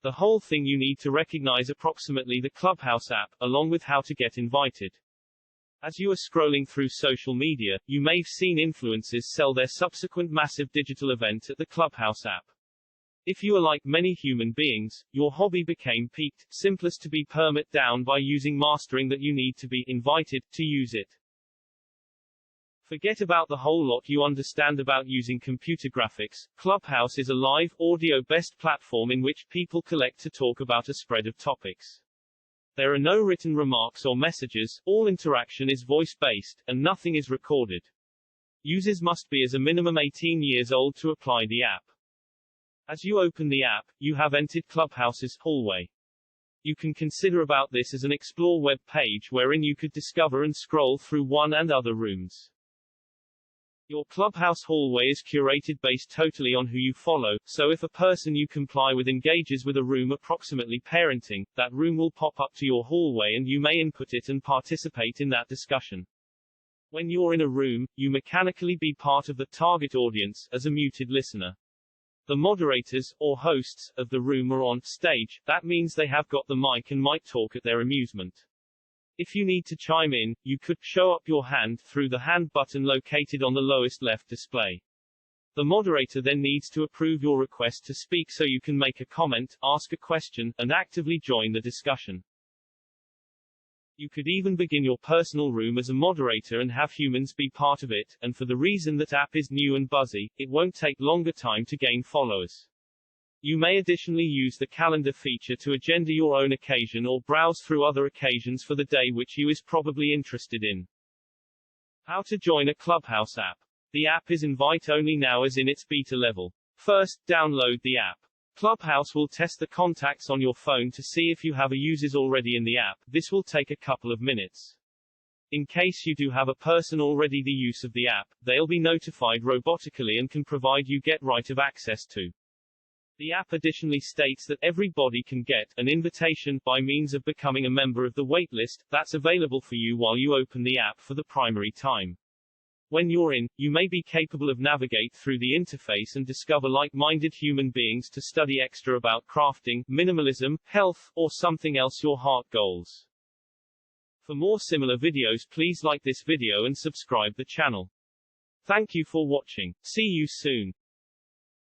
The whole thing you need to recognize approximately the Clubhouse app, along with how to get invited. As you are scrolling through social media, you may have seen influencers sell their subsequent massive digital event at the Clubhouse app. If you are like many human beings, your hobby became peaked, simplest to be permit down by using mastering that you need to be invited to use it. Forget about the whole lot you understand about using computer graphics. Clubhouse is a live, audio-based platform in which people collect to talk about a spread of topics. There are no written remarks or messages, all interaction is voice-based, and nothing is recorded. Users must be as a minimum 18 years old to apply the app. As you open the app, you have entered Clubhouse's hallway. You can consider about this as an explore web page wherein you could discover and scroll through one and other rooms. Your Clubhouse hallway is curated based totally on who you follow, so if a person you comply with engages with a room approximately parenting, that room will pop up to your hallway and you may input it and participate in that discussion. When you're in a room, you mechanically be part of the target audience, as a muted listener. The moderators, or hosts, of the room are on stage, that means they have got the mic and might talk at their amusement. If you need to chime in, you could show up your hand through the hand button located on the lowest left display. The moderator then needs to approve your request to speak so you can make a comment, ask a question, and actively join the discussion. You could even begin your personal room as a moderator and have humans be part of it, and for the reason that app is new and buzzy, it won't take longer time to gain followers. You may additionally use the calendar feature to agenda your own occasion or browse through other occasions for the day which you is probably interested in. How to join a Clubhouse app. The app is invite only now as in its beta level. First, download the app. Clubhouse will test the contacts on your phone to see if you have a users already in the app. This will take a couple of minutes. In case you do have a person already the use of the app, they'll be notified robotically and can provide you get right of access to. The app additionally states that everybody can get an invitation by means of becoming a member of the waitlist that's available for you while you open the app for the primary time. When you're in, you may be capable of navigate through the interface and discover like-minded human beings to study extra about crafting, minimalism, health, or something else your heart goals. For more similar videos, please like this video and subscribe the channel. Thank you for watching. See you soon.